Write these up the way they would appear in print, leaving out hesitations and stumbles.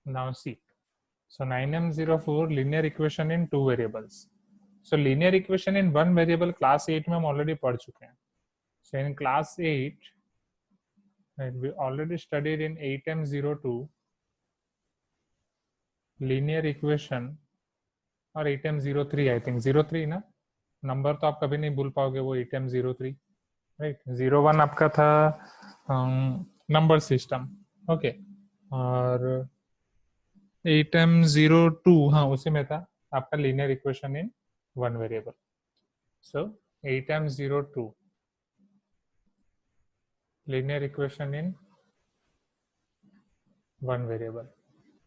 Now see, so 9m04 linear equation in two variables. So linear equation in one variable class 8 में हम already पढ़ चुके हैं. So in class 8, right, we already studied in 8m02 linear equation और 8m03 I think 03 ना, number तो आप कभी नहीं भूल पाओगे, वो 8m03 राइट. 01 आपका था नंबर सिस्टम, ओके. और 8m02 हाँ उसी में था आपका linear equation in one variable. So 8m02 linear equation in one variable.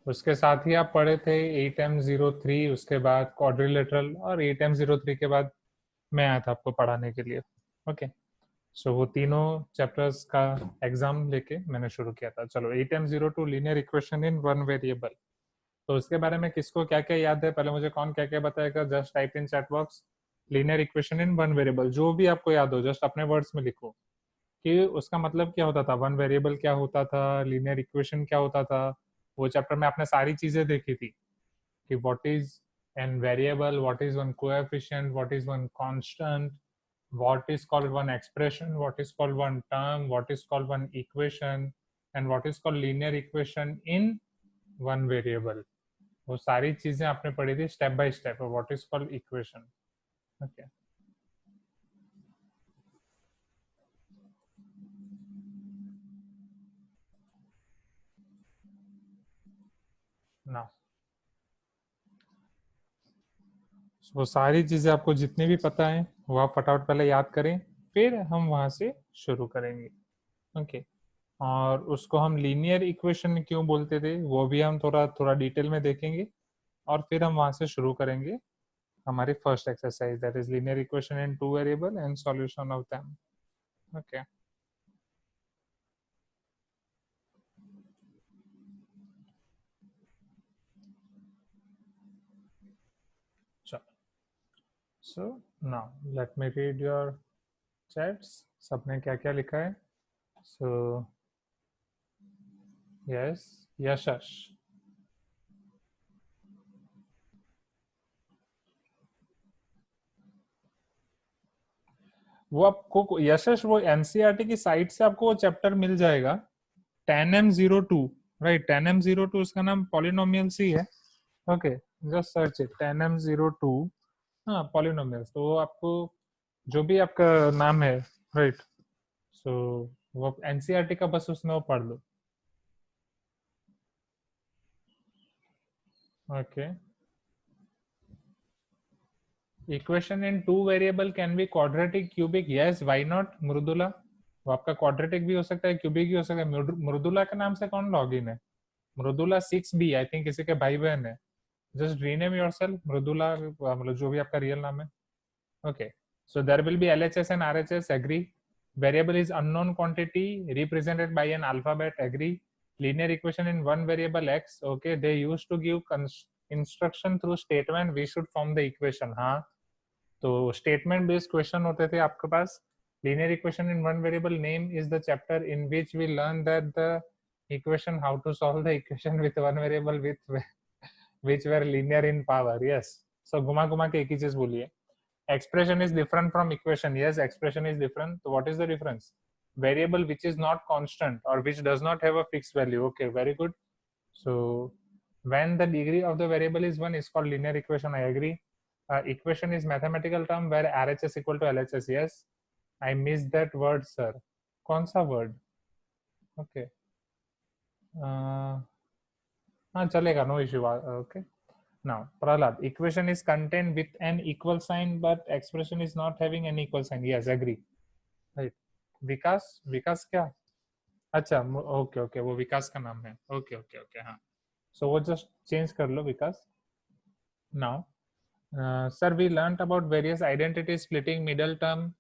उसके साथ ही आप पढ़े थे 8m03, उसके बाद क्वाड्रिलेटरल, और 8m03 के बाद मैं आया था आपको पढ़ाने के लिए, ओके. सो वो तीनों चैप्टर्स का एग्जाम लेके मैंने शुरू किया था. चलो 8m02 linear equation in one variable. तो उसके बारे में किसको क्या क्या याद है, पहले मुझे कौन क्या क्या बताएगा. Just type in chat box linear equation in one variable. जो भी आपको याद हो जस्ट अपने वर्ड्स में लिखो कि उसका मतलब क्या होता था, वन वेरिएबल क्या होता था, लीनियर इक्वेशन क्या होता था. वो चैप्टर में आपने सारी चीजें देखी थी कि what is an variable, what is one coefficient, what is one constant, what is called one expression, what is called one term, what is called one equation, and what is called linear equation in one variable. वो सारी चीजें आपने पढ़ी थी step by step. What is called equation, okay. ना वो सारी चीजें आपको जितनी भी पता है वो आप फटाफट पहले याद करें, फिर हम वहां से शुरू करेंगे, ओके. और उसको हम लीनियर इक्वेशन क्यों बोलते थे वो भी हम थोड़ा थोड़ा डिटेल में देखेंगे, और फिर हम वहां से शुरू करेंगे हमारी first exercise, that is linear equation in two variable and solution of them, okay. चलो, so now let me read your chats. सबने क्या क्या लिखा है. सो यस, यशश, वो आपको यशश वो एनसीईआरटी की साइट से आपको वो चैप्टर मिल जाएगा 10m02, राइट. 10m02 उसका नाम पॉलिनोमियल्स ही है, okay. Just search it 10m02, हाँ पॉलिनोमियल्स. तो वो आपको जो भी आपका नाम है, राइट. सो वो एनसीईआरटी का बस उसमें वो पढ़ लो, okay. Equation in two variable can be quadratic, cubic, yes why not. Mridula, वो आपका क्वाड्रेटिक भी हो सकता है, क्यूबिक भी हो सकता है. मृदुला के नाम से कौन लॉगिन है. मृदुला 6B आई थिंक किसी के भाई बहन है. जस्ट रीनेम योरसेल्फ मृदुला, मतलब जो भी आपका रियल नाम है, okay. So there will be LHS and RHS, agree. Variable is unknown quantity represented by an alphabet, agree. Linear equation in one variable x, okay. They used to give instruction through statement, we should form the equation, हाँ. तो statement based question होते थे आपके पास. Linear equation in one variable name is the chapter in which we learn that the equation, how to solve the equation with one variable with which were linear in power, yes. So घुमा घुमा के एक ही चीज बोलिए. Expression is different from equation, yes, expression is different. So what is the difference? Variable which is not constant or which does not have a fixed value, okay, very good. So when the degree of the variable is 1 is called linear equation, I agree. Equation is mathematical term where RHS equal to LHS, yes. I missed that word, sir. कौन सा word? Okay. हाँ चलेगा, no issue, okay. Now, Prahlad, equation is contained with an equal sign, but expression is not having an equal sign. Yes, agree. Right. विकास, विकास क्या? अच्छा, okay okay, वो विकास का नाम है. ओके ओके ओके, हाँ. सो वो जस्ट चेंज कर लो Vikas. Now sir, we learnt about various identities, splitting, middle term,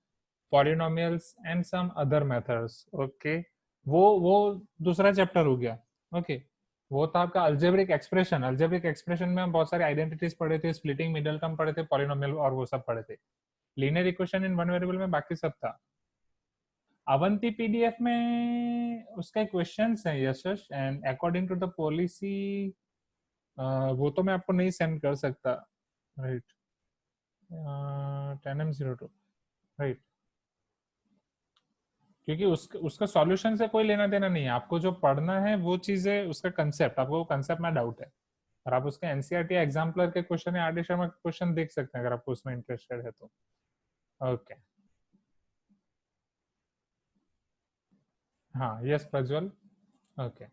polynomials and some other methods, okay. वो दूसरा चैप्टर हो गया, ओके. वो था आपका अल्जेब्रिक एक्सप्रेशन. अल्जेब्रिक एक्सप्रेशन में हम बहुत सारे आइडेंटिटीज पढ़े थे, स्प्लिटिंग, मिडल टर्म पढ़े थे, पॉलिनोमियल और वो सब पढ़े थे. Linear equation in one variable में बाकी सब था. अवंती पीडीएफ में उसका क्वेश्चन है Yashas, and according to the policy वो तो मैं आपको नहीं सेंड कर सकता, राइट। 10m02, राइट, क्योंकि उसका सॉल्यूशन से कोई लेना देना नहीं है, आपको जो पढ़ना है वो चीजें, उसका कंसेप्ट, आपको वो कंसेप्ट में डाउट है, और आप उसके एनसीईआरटी एग्जाम्पलर के क्वेश्चन या आर डी शर्मा के क्वेश्चन देख सकते हैं अगर आपको उसमें इंटरेस्टेड है तो। ओके, हाँ, yes Prajwal, okay.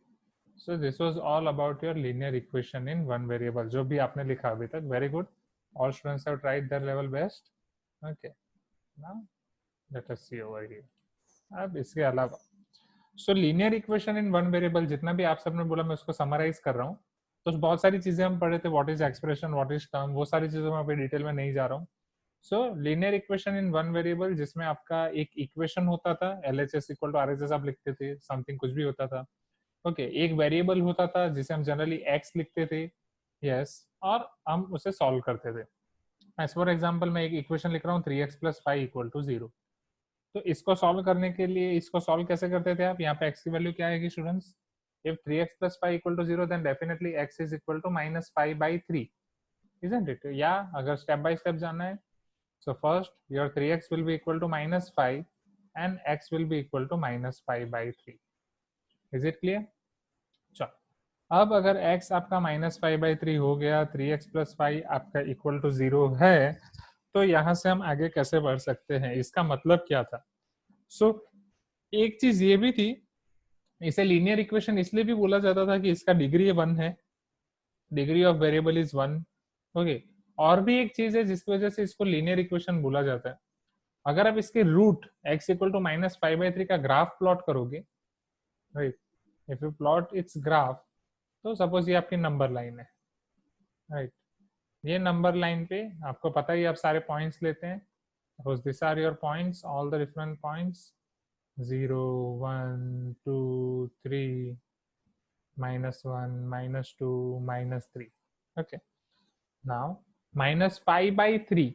So this was all about your linear equation in one variable, जो भी आपने लिखा अभी तक, very good, all students have tried their level best. Okay, now let us see over here. अब इसके अलावा, so linear equation in one variable जितना भी आप सबने बोला मैं उसको समराइज कर रहा हूँ। तो बहुत सारी चीजें हम पढ़े थे, what is expression, what is term, वो सारी चीजों में अभी डिटेल में नहीं जा रहा हूँ। So linear equation in one variable, जिसमें आपका एक इक्वेशन होता था, L H S equal to R H S आप लिखते थे, समथिंग कुछ भी होता था, ओके, एक वेरिएबल होता था जिसे हम जनरली एक्स लिखते थे, यस, और हम उसे सॉल्व करते थे। एज फॉर एग्जाम्पल मैं एक इक्वेशन लिख रहा हूँ 3x प्लस 5 इक्वल टू 0। तो इसको सॉल्व करने के लिए, इसको सॉल्व कैसे करते थे आप, यहाँ पे x की वैल्यू क्या आएगी students, if 3x plus 5 equal to 0 then definitely x is equal to minus 5 by 3, isn't it? या अगर स्टेप बाय स्टेप जाना है, so first your 3x will be equal to minus 5 and x will be equal to minus 5 by 3, is it clear? चलो, अब अगर x आपका minus 5/3 हो गया, 3x प्लस 5 आपका इक्वल टू 0 है, तो यहाँ से हम आगे कैसे बढ़ सकते हैं, इसका मतलब क्या था। सो एक चीज ये भी थी, इसे लीनियर इक्वेशन इसलिए भी बोला जाता था कि इसका डिग्री 1 है, degree of variable is 1, okay. और भी एक चीज है जिसकी वजह से इसको लीनियर इक्वेशन बोला जाता है, अगर आप इसके root x equal to minus 5/3 का ग्राफ प्लॉट करोगे, right, if you plot its graph, तो सपोज ये आपकी नंबर लाइन है, राइट, ये नंबर लाइन पे आपको पता ही, आप सारे पॉइंट्स लेते हैं, suppose this are your points, all the different points, 0 1 2 3 -1 -2 -3, okay, now -5/3,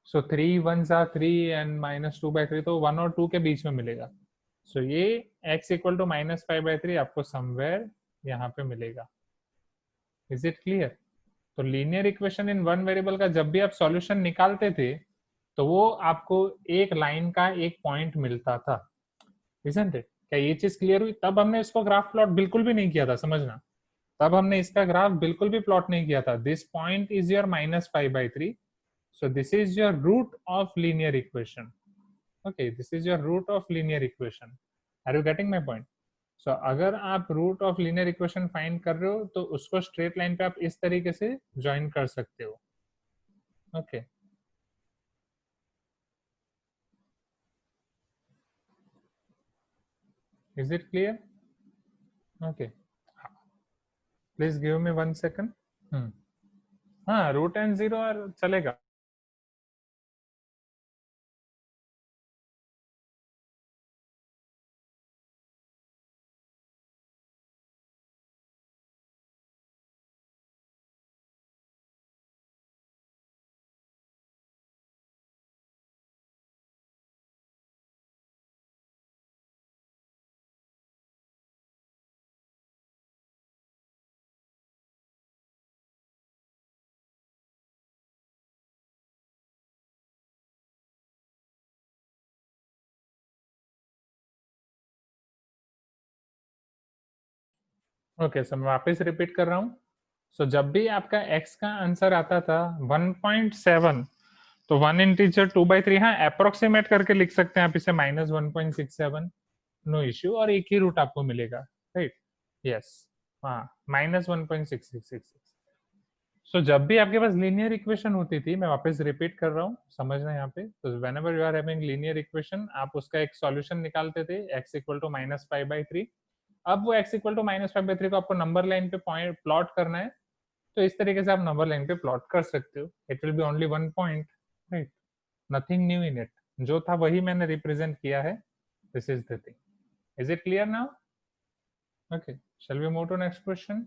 so 3 1s are 3 and -2/3, तो 1 और 2 के बीच में मिलेगा, so ये x इक्वल टू -5/3 आपको समवेयर यहाँ पे मिलेगा, इज इट क्लियर। तो linear equation in one variable का जब भी आप सॉल्यूशन निकालते थे, तो वो आपको एक लाइन का एक पॉइंट मिलता था, इजंट इट। क्या ये चीज क्लियर हुई? तब हमने इसको ग्राफ प्लॉट बिल्कुल भी नहीं किया था, समझना, तब हमने इसका ग्राफ बिल्कुल भी प्लॉट नहीं किया था। This point is your -5/3, so this is your root of linear equation, okay, this is your root of linear equation, are you getting my point? So अगर आप root of linear equation find कर रहे हो, तो उसको straight line पे आप इस तरीके से ज्वाइन कर सकते हो, okay. Is it clear? Okay, please give me 1 second. हाँ, रूट एंड जीरो चलेगा। ओके, सो मैं वापस रिपीट कर रहा हूँ। सो जब भी आपका x का आंसर आता था 1.7, तो 1 इंटीजर 2/3, हाँ अप्रोक्सीमेट करके लिख सकते हैं आप इसे, -1.67, नो इश्यू, और एक ही रूट आपको मिलेगा, राइट, यस, हाँ, -1.6666। सो जब भी आपके पास लीनियर इक्वेशन होती थी, मैं वापस रिपीट कर रहा हूँ, समझना यहाँ पे, तो whenever you are having linear equation, आप उसका एक सॉल्यूशन निकालते थे, x इक्वल टू -5/3। अब वो x इक्वल टू -5/3 को आपको नंबर लाइन पे पॉइंट प्लॉट करना है, तो इस तरीके से आप नंबर लाइन पे प्लॉट कर सकते हो, it will be only 1 point, right, nothing new in it, जो था वही मैंने रिप्रेजेंट किया है, this is the thing, is it clear now? Okay, shall we move to next question?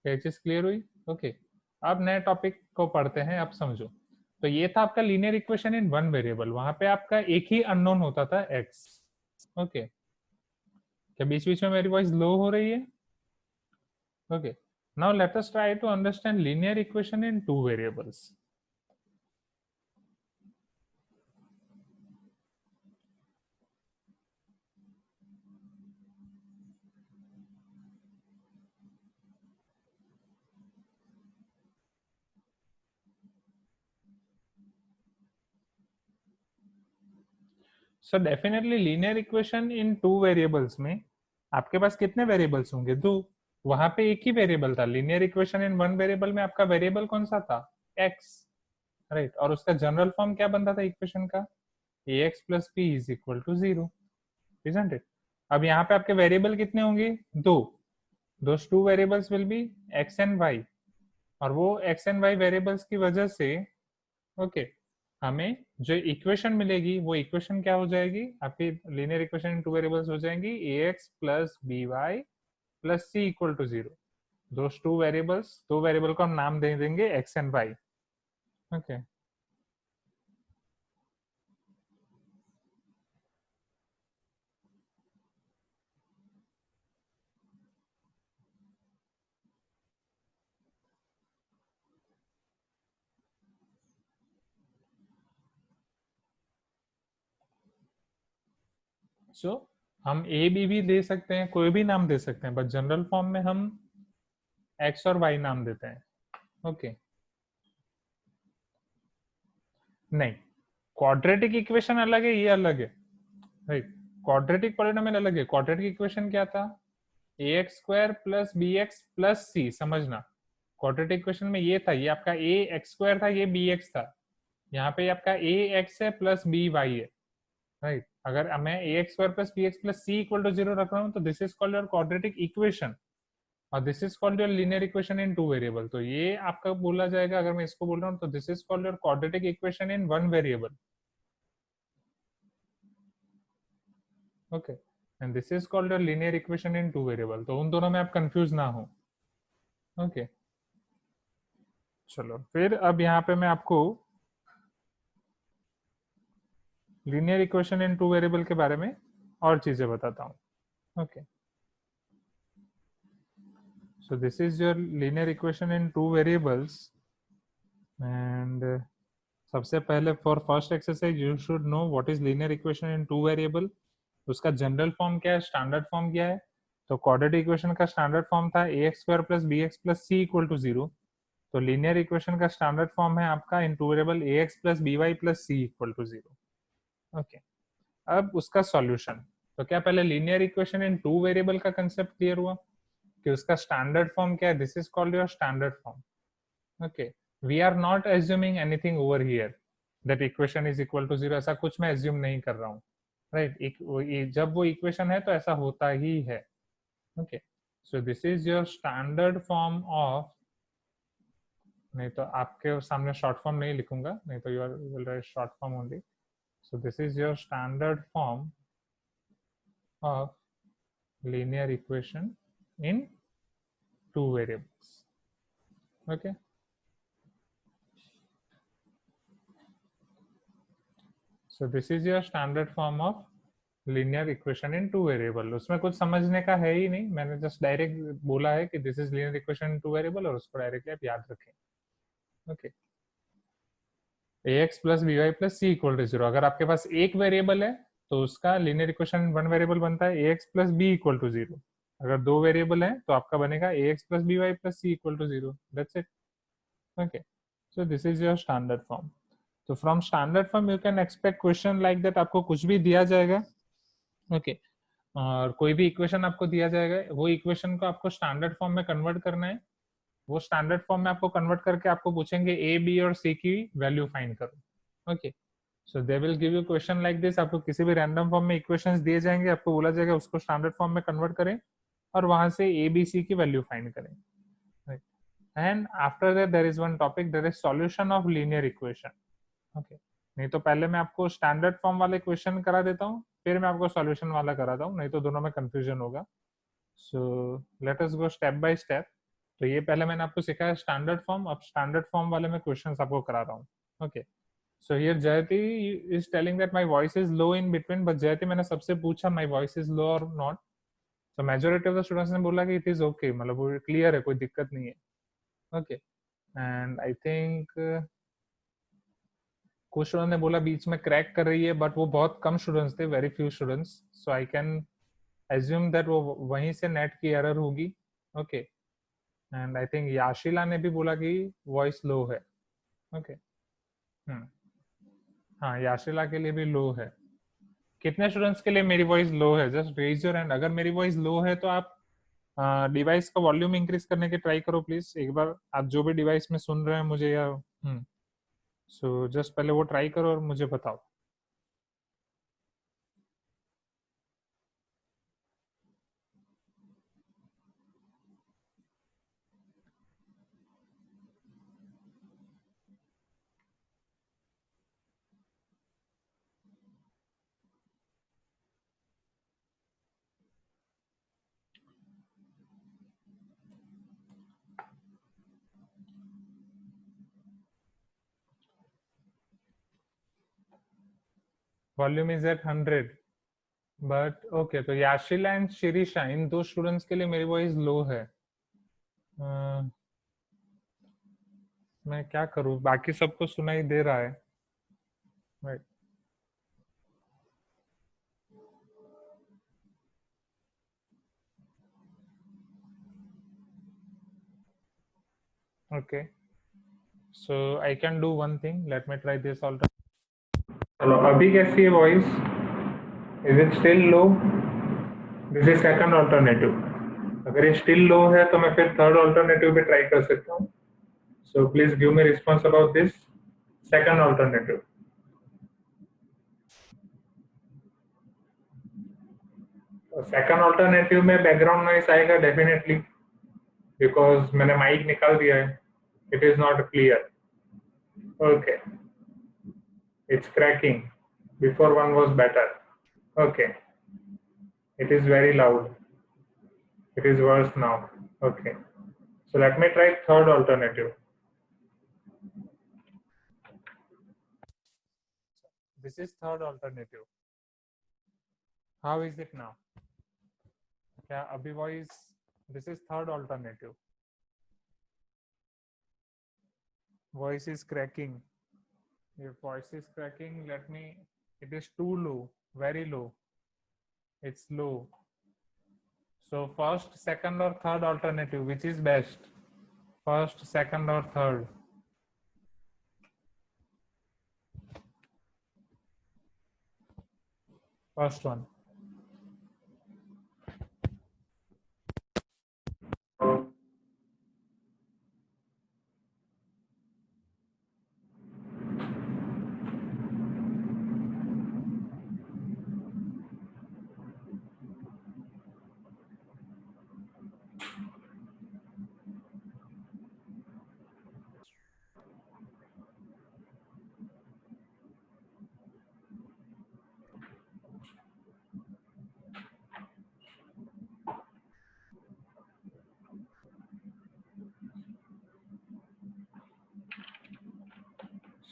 ये चीज क्लियर हुई? ओके, अब नए टॉपिक को पढ़ते हैं, अब समझो। तो ये था आपका linear equation in one variable, वहां पे आपका एक ही अननोन होता था x, ओके। क्या बीच बीच में मेरी वॉइस लो हो रही है? Okay, Now let us try to understand linear equation in two variables. So definitely linear equation in two variables में आपके पास कितने वेरिएबल्स होंगे? दो. वहां पे एक ही वेरिएबल था. Linear equation in one variable में आपका वेरिएबल कौन सा था? x, right. और उसका जनरल फॉर्म क्या बनता था इक्वेशन का? ax plus b is equal to 0, isn't it? अब यहाँ पे आपके वेरिएबल कितने होंगे? दो. those two variables will be x and y. और वो x and y वेरिएबल्स की वजह से ओके हमें जो इक्वेशन मिलेगी वो इक्वेशन क्या हो जाएगी? आपकी linear equation in two variables हो जाएंगी ax plus by plus c equal to 0. Those two variables, दो वेरिएबल को हम नाम दे देंगे x and y. Okay so हम a b भी दे सकते हैं, कोई भी नाम दे सकते हैं, बट जनरल फॉर्म में हम x और y नाम देते हैं. ओके नहीं, क्वाड्रेटिक इक्वेशन अलग है, ये अलग है, राइट. क्वाड्रेटिक पॉलिनोमियल अलग है. क्वाड्रेटिक इक्वेशन क्या था? ax square plus bx plus c. समझना, क्वाड्रेटिक इक्वेशन में ये था, ये आपका ax स्क्वायर था, ये bx था. यहाँ पे आपका ax है प्लस by है, राइट. अगर मैं ax square plus bx plus c equal to 0 रख रहा हूँ तो this is called your quadratic equation और this is called your linear equation in two variable. तो ये आपका बोला जाएगा, अगर मैं इसको बोल रहा हूँ तो this is called your quadratic equation in one variable. Okay and this is called your linear equation in two variable. तो उन दोनों में आप कंफ्यूज ना हो. ओके चलो फिर अब यहाँ पे मैं आपको linear equation in two variable के बारे में और चीजें बताता हूँ. Okay so this is your linear equation in two variables and सबसे पहले for first exercise you should know what is linear equation in two variable. उसका जनरल फॉर्म क्या है, स्टैंडर्ड फॉर्म क्या है? तो क्वाड्रेटिक इक्वेशन का स्टैंडर्ड फॉर्म था ax square plus bx plus c equal to 0. तो लीनियर इक्वेशन का स्टैंडर्ड फॉर्म है आपका in two variable ax plus by plus c equal to 0. Okay अब उसका सॉल्यूशन. तो क्या पहले linear equation in two variable का कंसेप्ट क्लियर हुआ कि उसका स्टैंडर्ड फॉर्म क्या है? This is called your standard form. Okay we are not assuming anything over here that equation is equal to 0. ऐसा कुछ मैं एज्यूम नहीं कर रहा हूँ, राइट. जब वो इक्वेशन है तो ऐसा होता ही है. Okay so this is your standard form of, नहीं तो आपके सामने शॉर्ट फॉर्म नहीं लिखूंगा, नहीं तो you will write short form only. So this is your standard form of linear equation in two variables. Okay so this is your standard form of linear equation in two variable. उसमें कुछ समझने का है ही नहीं, मैंने just direct बोला है कि this is linear equation in two variable और उसको डायरेक्टली आप याद रखें. Okay ax plus by plus c equal to 0. अगर आपके पास एक वेरिएबल है तो उसका linear equation वन वेरिएबल बनता है ax plus b equal to 0. अगर दो वेरिएबल है तो आपका बनेगा ax plus by plus c equal to 0. That's it. Okay so this is your standard form. तो from standard form you can expect question like that. आपको कुछ भी दिया जाएगा, ओके और कोई भी इक्वेशन आपको दिया जाएगा, वो इक्वेशन को आपको स्टैंडर्ड फॉर्म में कन्वर्ट करना है. वो स्टैंडर्ड फॉर्म में आपको कन्वर्ट करके आपको पूछेंगे ए बी और सी की वैल्यू फाइंड करो. Okay so they will give you question like this. आपको किसी भी रैंडम फॉर्म में इक्वेशंस दिए जाएंगे, आपको बोला जाएगा उसको स्टैंडर्ड फॉर्म में कन्वर्ट करें और वहां से ए बी सी की वैल्यू फाइंड करें. And after that there is one topic, there is solution of linear equation. Okay नहीं तो पहले मैं आपको स्टैंडर्ड फॉर्म वाले क्वेश्चन करा देता हूँ, फिर मैं आपको सॉल्यूशन वाला कराता हूँ, नहीं तो दोनों में कंफ्यूजन होगा. So let us go step by step. तो ये पहले मैंने आपको सिखाया स्टैंडर्ड फॉर्म, अब स्टैंडर्ड फॉर्म वाले में क्वेश्चंस आपको करा रहा हूँ. ओके सो हियर जयति is telling that my voice is low in between, but जयति मैंने सबसे पूछा माय वॉइस इज लो और not. So majority of the students ने बोला कि इट इज ओके, मतलब वो क्लियर है, कोई दिक्कत नहीं है. ओके. एंड आई थिंक कुछ स्टूडेंट ने बोला बीच में क्रैक कर रही है, बट वो बहुत कम स्टूडेंट्स थे, very few students. So I can assume that वो वहीं से नेट की एरर होगी. ओके. एंड आई थिंक याशिला ने भी बोला कि वॉइस लो है. ओके. हाँ, याशिला के लिए भी लो है. कितने स्टूडेंट्स के लिए मेरी वॉइस लो है? Just raise your hand. अगर मेरी वॉइस लो है तो आप डिवाइस का वॉल्यूम इंक्रीज करने की ट्राई करो प्लीज एक बार. आप जो भी डिवाइस में सुन रहे हैं मुझे, या सो जस्ट पहले वो ट्राई करो और मुझे बताओ. Volume is at 100. But okay, तो याशिला एंड शिरीषा, इन दो स्टूडेंट्स के लिए मेरी वॉइस लो है. मैं क्या करूँ, बाकी सबको सुनाई दे रहा है. Right. Okay. So I can do one thing, late me try this Alto. चलो, अभी कैसी है voice? Is it still low? This is second alternative. अगर ये स्टिल लो है तो मैं फिर थर्ड ऑल्टरनेटिव भी ट्राई कर सकता हूँ. So please give me response about this second alternative. Second alternative में बैकग्राउंड नॉइस आएगा डेफिनेटली, बिकॉज मैंने माइक निकाल दिया है. It is not clear. Okay. It's cracking. Before one was better. Okay. It is very loud. It is worse now. Okay. So let me try third alternative. This is third alternative. How is it now? क्या अभी voice? This is third alternative. Voice is cracking. If voice is cracking, let me. It is too low, very low. It's low. So first, second, or third alternative, which is best? First, second, or third? First one.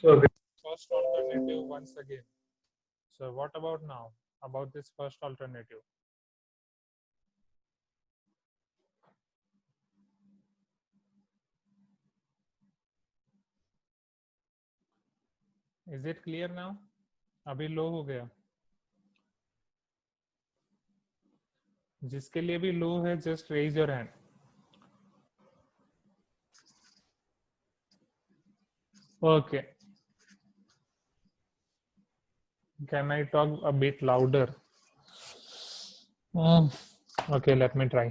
So this first alternative once again. So what about now? About this first alternative. Is it clear now? अभी लो हो गया. जिसके लिए भी low है, just raise your hand. Okay. Can I talk a bit louder? Okay, let me try.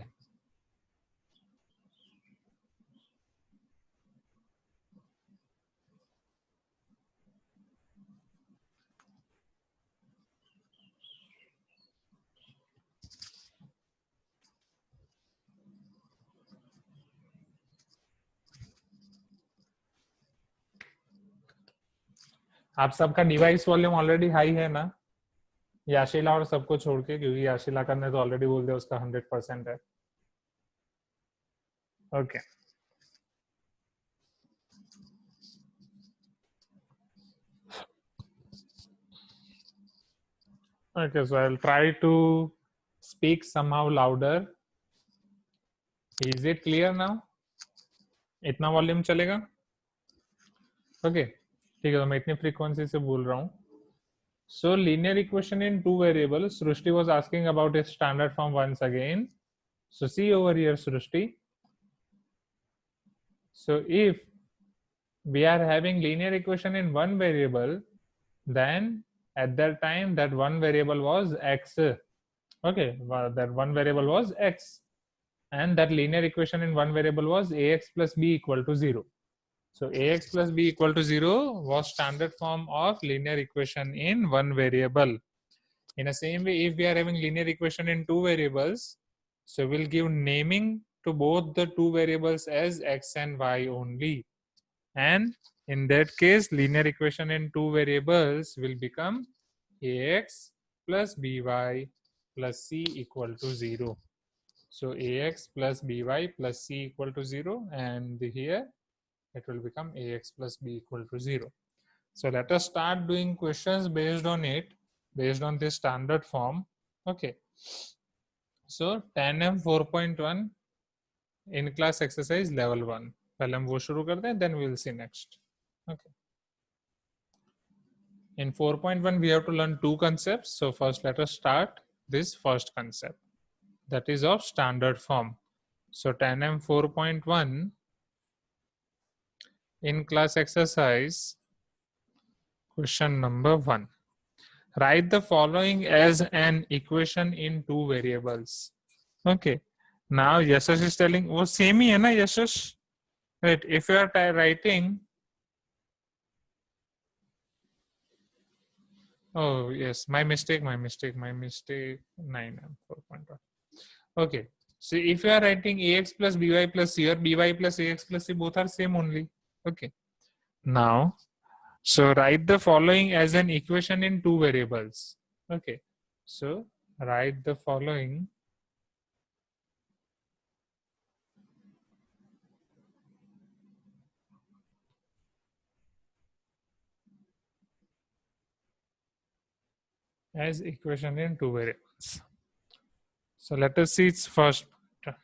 आप सबका device volume already high है ना? याशिला और सबको छोड़ के, क्योंकि याशिला का ने तो ऑलरेडी बोल दिया उसका 100% है. Okay. Okay, so I'll try to speak somehow louder. Is it clear now? इतना वॉल्यूम चलेगा? ओके ठीक है, तो मैं इतनी फ्रीक्वेंसी से बोल रहा हूँ. So linear equation in two variables. Srushti was asking about its standard form once again. So see over here, Srushti. So if we are having linear equation in one variable, then at that time that one variable was x. Okay, that one variable was x, and that linear equation in one variable was ax plus b equal to 0. So ax plus b equal to 0 was standard form of linear equation in one variable. In the same way, if we are having linear equation in two variables, so we'll give naming to both the two variables as x and y only. And in that case, linear equation in two variables will become ax plus by plus c equal to 0. So ax plus by plus c equal to 0, and here it will become ax plus b equal to 0. So let us start doing questions based on it, based on this standard form. Okay. So 10M 4.1 in class exercise level 1. पहले हम वो शुरू करते हैं, then we will see next. Okay. In 4.1 we have to learn two concepts. So first let us start this first concept, that is of standard form. So 10M 4.1 in class exercise question number 1. Write the following as an equation in two variables. Okay. Now Yashash is telling, वो same ही है ना Yashash? Right. If you are writing, oh yes, my mistake. 9 and 4.1. Okay. So if you are writing ax plus by plus c or by plus ax plus c, both are same only. Okay. Now, so write the following as an equation in two variables. Okay. So write the following as equation in two variables. So let us see its first part.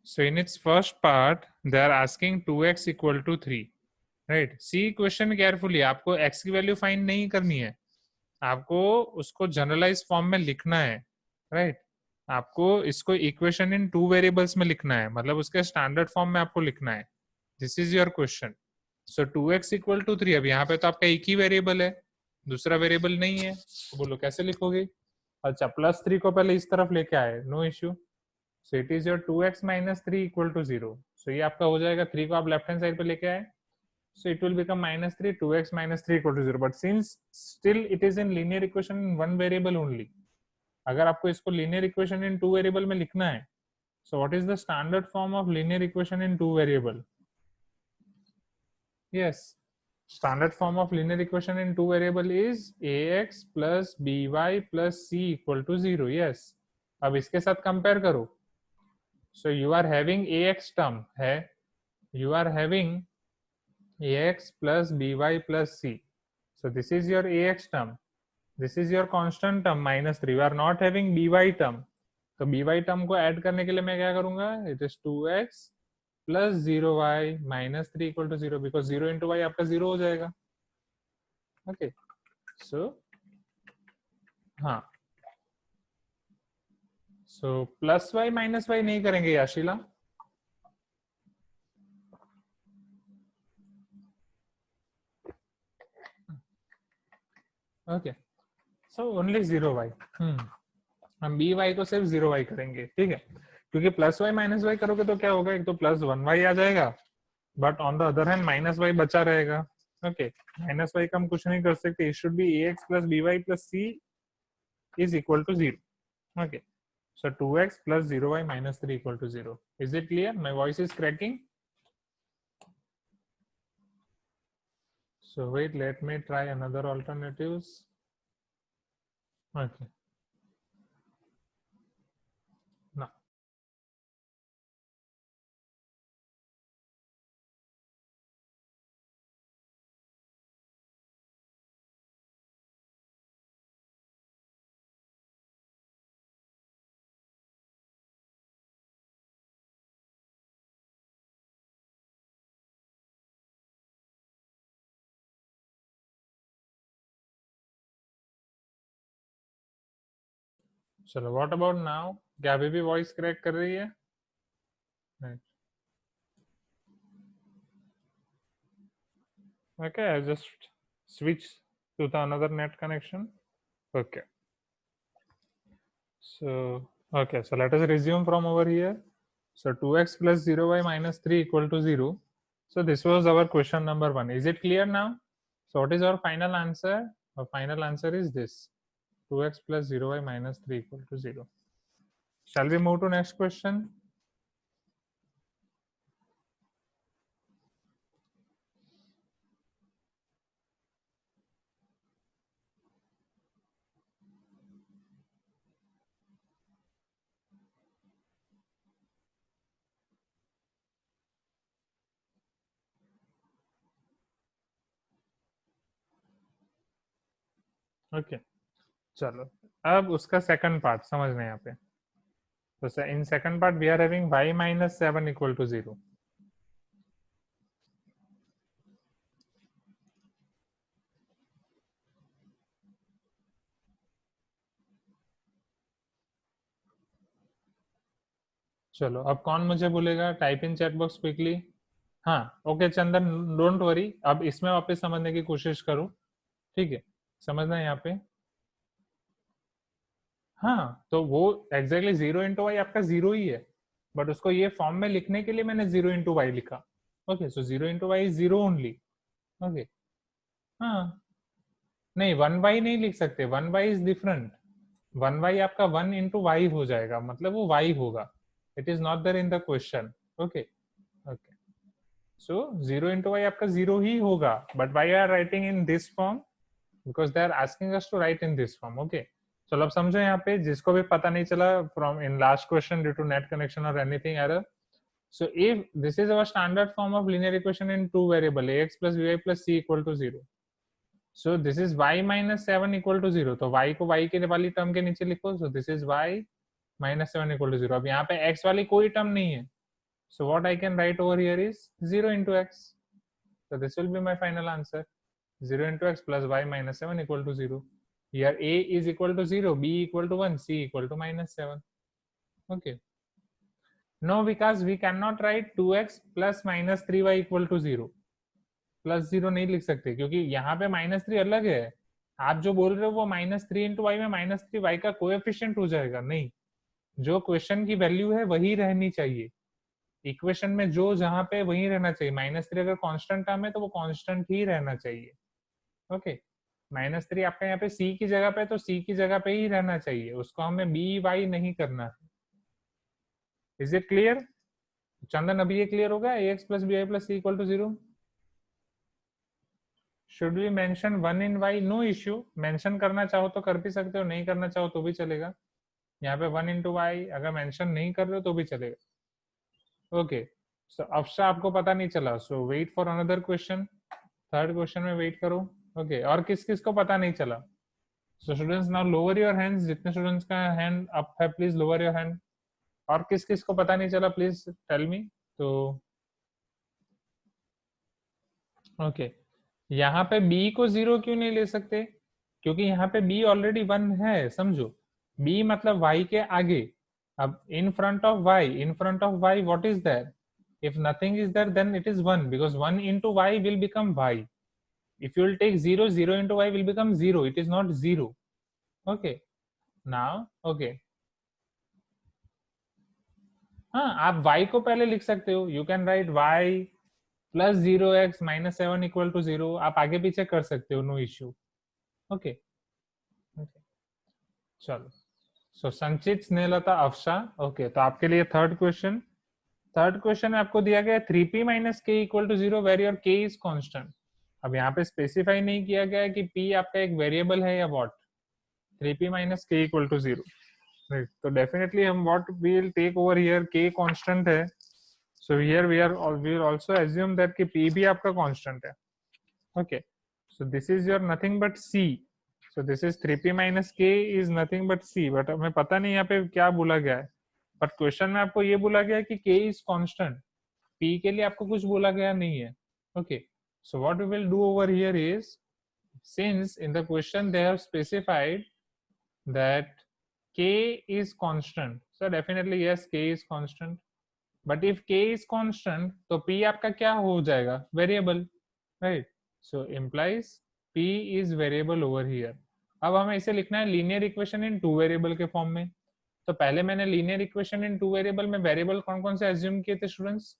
So in its first part, they are asking 2x equal to 3. Right. See question carefully, आपको x की value find नहीं करनी है, आपको उसको generalise form में लिखना है. राइट. आपको इसको इक्वेशन इन टू वेरिएबल्स में लिखना है, मतलब उसके स्टैंडर्ड फॉर्म में आपको लिखना है. This is your question. So 2x equal to 3. अब यहाँ पे तो आपका एक ही वेरिएबल है, दूसरा वेरिएबल नहीं है, तो बोलो कैसे लिखोगे. अच्छा, +3 को पहले इस तरफ लेके आए, no issue. So it is your 2x minus 3 equal to 0. सो ये आपका हो जाएगा, 3 को आप लेफ्ट हैंड साइड पे लेके आए, so it will become -3, 2x minus 3 equal to 0. But since still it is in linear equation in one variable only, अगर आपको इसको linear equation in two variable में लिखना है, so what is the standard form of linear equation in two variable? Yes, standard form of linear equation in two variable is ax plus by plus c equal to 0. Yes. अब इसके साथ compare करो. So you are having ax term है, you are having ax plus by plus c. So this is your ax term. This is your constant term -3. We are not having by term. तो by term को add करने के लिए मैं क्या करूंगा? It is 2x plus 0y minus 3 equal to 0, because 0 into y आपका 0 हो जाएगा. Okay. So हाँ. So plus y minus y नहीं करेंगे याशीला. Okay. So only 0y. हम बी वाई को सिर्फ 0y करेंगे, ठीक है, क्योंकि प्लस वाई माइनस वाई करोगे तो क्या होगा, एक तो +1y आ जाएगा, but on the other hand -y बचा रहेगा. ओके. -y का हम कुछ नहीं कर सकते. It should be ax plus by plus c is equal to 0. Okay. So 2x plus 0y minus 3 equal to 0. Is it clear? My voice is cracking. So wait, let me try another alternatives. Okay. चलो what about now, क्या अभी भी voice crack कर रही है? Okay, I just switch to the another net connection. Okay. So, okay, so let us resume from over here. So 2x plus 0y minus 3 equal to 0. So this was our question number 1. Is it clear now? So what is our final answer? Our final answer is this. 2x plus 0y minus 3 equal to 0. Shall we move to next question? Okay. चलो अब उसका second part समझना है यहाँ पे. So in second part we are having y minus 7 equal to 0. चलो अब कौन मुझे बोलेगा? Type in chat box quickly. हाँ ओके चंदन, डोंट वरी, अब इसमें वापस समझने की कोशिश करो. ठीक है, समझना है यहाँ पे. हाँ तो वो एग्जैक्टली 0 into y आपका 0 ही है, बट उसको ये फॉर्म में लिखने के लिए मैंने 0 into y लिखा. Okay, so 0 into y is 0 only. Okay. हाँ नहीं, 1y नहीं लिख सकते, 1y इज डिफरेंट. 1y आपका 1 into y हो जाएगा, मतलब वो y होगा. It is not there in the question. Okay. Okay, so 0 into y आपका 0 ही होगा, but why are writing in this form? Because they are asking us to write in this form. Okay, चलो अब समझो यहाँ पे, जिसको भी पता नहीं चला from in last question due to net connection और anything error. So if this is our standard form of linear equation in two variable ax plus by plus c equal to 0. So this is y minus 7 equal to 0. तो y को y के वाली term के नीचे लिखो. So this is y minus 7 equal to 0. अब यहाँ पे x वाली कोई टर्म नहीं है. So what I can write over here is 0 into x. So this will be my final answer. 0 into x plus y minus 7 equal to 0. Here a is equal to 0, b equal to 1, c equal to minus 7. Okay. No, because we cannot write 2x plus minus 3y equal to 0. Plus 0 नहीं लिख सकते क्योंकि यहाँ पे -3 अलग है. आप जो बोल रहे हो वो -3 into y में -3 y का कोएफिशिएंट हो जाएगा. नहीं, जो क्वेश्चन की वैल्यू है वही रहनी चाहिए. इक्वेशन में जो जहां पे वही रहना चाहिए. -3 अगर कांस्टेंट टर्म है तो वो कांस्टेंट ही रहना चाहिए. ओके. -3 आपका यहाँ पे c की जगह पे, तो c की जगह पे ही रहना चाहिए, उसको हमें बी वाई नहीं करना है. इज इट क्लियर चंदन? अभी ये क्लियर होगा? ax plus by plus c equal to 0. Should we mention 1 in y? No issue, mention करना चाहो तो कर भी सकते हो, नहीं करना चाहो तो भी चलेगा. यहाँ पे 1 into y अगर मेंशन नहीं कर रहे हो तो भी चलेगा. ओके, सो अफशा आपको पता नहीं चला, so wait for another question. Third question में वेट करो. ओके, और किस किस को पता नहीं चला? So students now lower your hands. जितने स्टूडेंट्स का हैंड अप है प्लीज लोअर योर हैंड. और किस किस को पता नहीं चला प्लीज टेल मी. तो ओके, यहाँ पे b को 0 क्यों नहीं ले सकते? क्योंकि यहाँ पे b ऑलरेडी 1 है. समझो, b मतलब y के आगे. अब in front of y, in front of y what is there? if nothing is there then it is 1, because 1 into y will become y. if you will take 0, 0 into y will become 0. it is not 0. okay, now okay. हाँ, आप y को पहले लिख सकते हो. You can write y plus 0x minus 7 equal to 0. आप आगे पीछे कर सकते हो, नो इश्यू. ओके. चलो, सो संचित, स्नेहलता, अफशा. ओके, तो आपके लिए थर्ड क्वेश्चन. थर्ड क्वेश्चन में आपको दिया गया 3p माइनस के equal to 0 where your k is constant. अब यहाँ पे स्पेसिफाई नहीं किया गया है कि p आपका एक वेरिएबल है या व्हाट. 3p माइनस के इक्वल टू 0. तो डेफिनेटली हम what we will take over here, k constant है. So here we will also assume that कि p भी आपका कांस्टेंट है. Okay, so this is your nothing but c. so this is 3p minus k is nothing but c. But हमें पता नहीं यहाँ पे क्या बोला गया है, बट क्वेश्चन में आपको ये बोला गया है कि k is constant. p के लिए आपको कुछ बोला गया नहीं है. okay, so what we will do over here is, since in the question they have specified that k is constant, so definitely yes, k is constant. But if k is constant, तो p आपका क्या हो जाएगा, variable, right? So implies p is variable over here. अब हमें इसे लिखना है linear equation in two variable के फॉर्म में. तो पहले मैंने linear equation in two variable में वेरिएबल कौन कौन से एज्यूम किए थे स्टूडेंट्स?